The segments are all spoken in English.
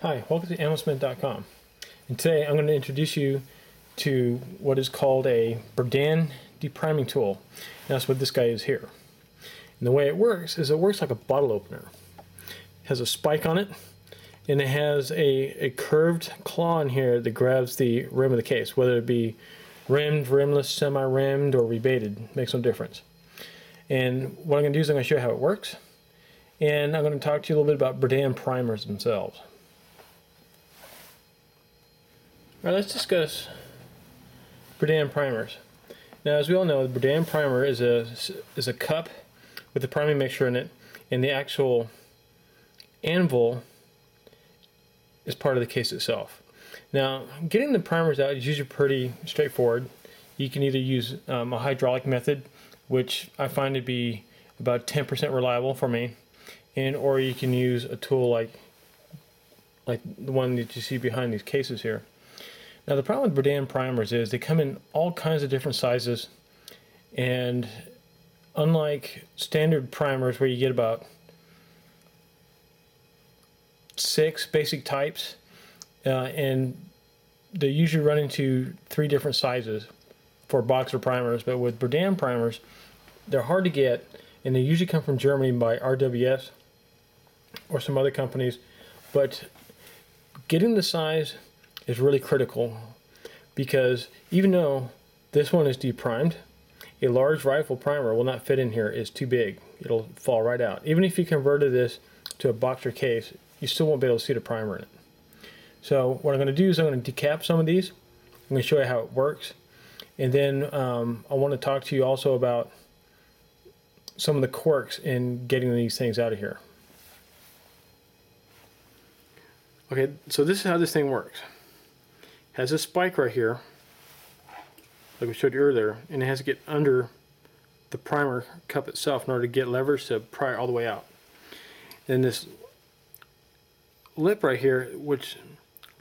Hi, welcome to Ammosmith.com, and today I'm going to introduce you to what is called a Berdan Depriming tool. And that's what this guy is here. And the way it works is it works like a bottle opener. It has a spike on it, and it has a curved claw in here that grabs the rim of the case, whether it be rimmed, rimless, semi-rimmed, or rebated. Makes no difference. And what I'm going to do is I'm going to show you how it works, and I'm going to talk to you a little bit about Berdan primers themselves. Alright, let's discuss Berdan primers. Now, as we all know, the Berdan primer is a cup with the priming mixture in it, and the actual anvil is part of the case itself. Now, getting the primers out is usually pretty straightforward. You can either use a hydraulic method, which I find to be about 10% reliable for me, or you can use a tool like the one that you see behind these cases here. Now, the problem with Berdan primers is they come in all kinds of different sizes, and unlike standard primers where you get about 6 basic types, and they usually run into 3 different sizes for boxer primers, but with Berdan primers, they're hard to get, and they usually come from Germany by RWS or some other companies, but getting the size is really critical, because even though this one is deprimed, a large rifle primer will not fit in here. It's too big. It'll fall right out. Even if you converted this to a boxer case, you still won't be able to see the primer in it. So what I'm going to do is I'm going to decap some of these. I'm going to show you how it works, and then I want to talk to you also about some of the quirks in getting these things out of here. Okay, so this is how this thing works. Has a spike right here, like we showed you earlier, and it has to get under the primer cup itself in order to get levers to pry it all the way out. And this lip right here, which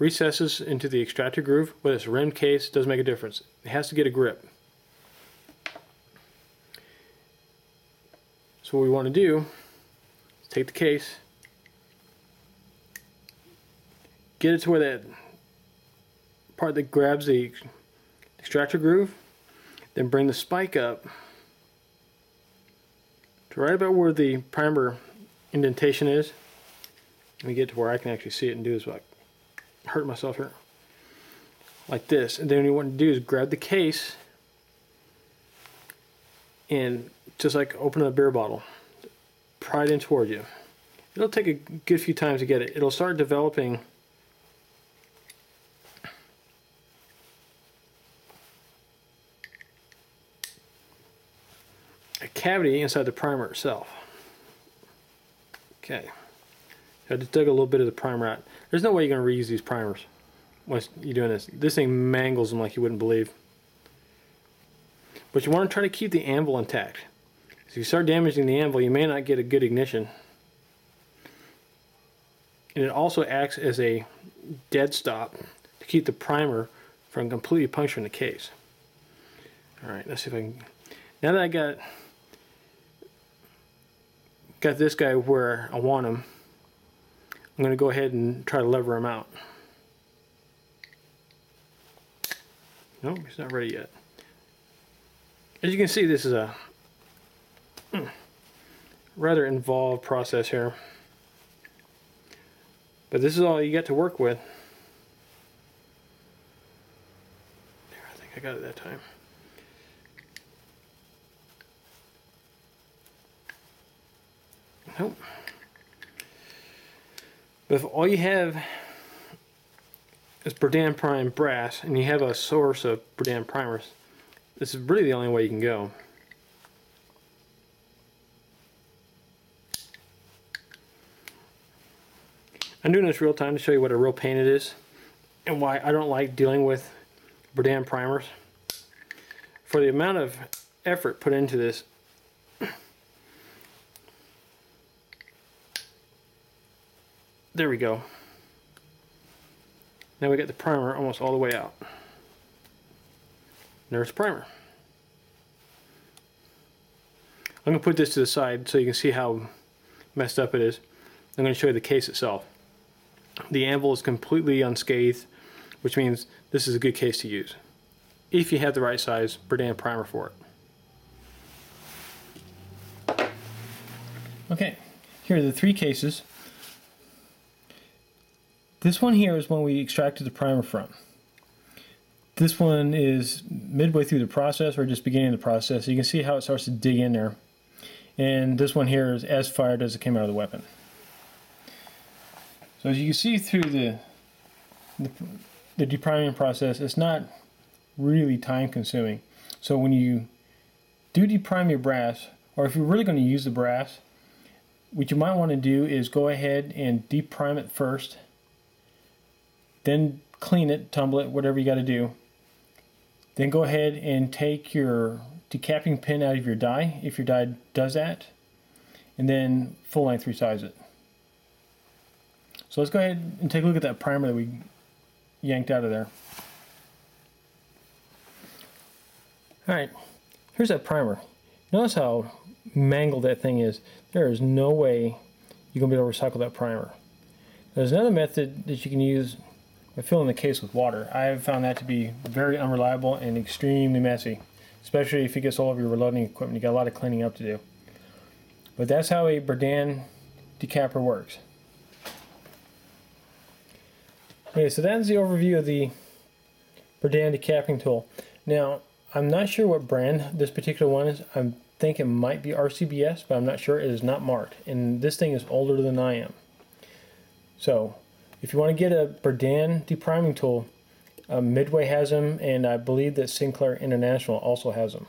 recesses into the extractor groove, whether it's rimmed case, doesn't make a difference. It has to get a grip. So what we want to do is take the case, get it to where that part that grabs the extractor groove, then bring the spike up to right about where the primer indentation is. Let me get to where I can actually see it and do this without hurting myself here. Like this. And then what you want to do is grab the case and just like opening a beer bottle, pry it in toward you. It'll take a good few times to get it. It'll start developing a cavity inside the primer itself. Okay. I just dug a little bit of the primer out. There's no way you're going to reuse these primers once you're doing this. This thing mangles them like you wouldn't believe. But you want to try to keep the anvil intact. If you start damaging the anvil, you may not get a good ignition. And it also acts as a dead stop to keep the primer from completely puncturing the case. Alright, let's see if I can... Now that I got this guy where I want him, I'm going to go ahead and try to lever him out. Nope, he's not ready yet. As you can see, this is a rather involved process here. But this is all you got to work with. There, I think I got it that time. Nope. But if all you have is Berdan prime brass, and you have a source of Berdan primers, this is really the only way you can go. I'm doing this real time to show you what a real pain it is, and why I don't like dealing with Berdan primers. For the amount of effort put into this, there we go. Now we got the primer almost all the way out. There's the primer. I'm going to put this to the side so you can see how messed up it is. I'm going to show you the case itself. The anvil is completely unscathed, which means this is a good case to use if you have the right size Berdan primer for it. Okay, here are the 3 cases. This one here is one we extracted the primer from. This one is midway through the process, or just beginning the process. You can see how it starts to dig in there. And this one here is as fired as it came out of the weapon. So as you can see through the depriming process, it's not really time consuming. So when you do deprime your brass, or if you're really going to use the brass, what you might want to do is go ahead and deprime it first, then clean it, tumble it, whatever you got to do. Then go ahead and take your decapping pin out of your die, if your die does that, and then full length resize it. So let's go ahead and take a look at that primer that we yanked out of there. Alright, here's that primer. Notice how mangled that thing is. There is no way you're going to be able to recycle that primer. There's another method that you can use by filling the case with water. I have found that to be very unreliable and extremely messy, especially if it gets all over your reloading equipment. You got a lot of cleaning up to do. But that's how a Berdan decapper works. Okay, so that's the overview of the Berdan decapping tool. Now, I'm not sure what brand this particular one is. I think it might be RCBS, but I'm not sure. It is not marked. And this thing is older than I am. So, if you want to get a Berdan depriming tool, Midway has them, and I believe that Sinclair International also has them.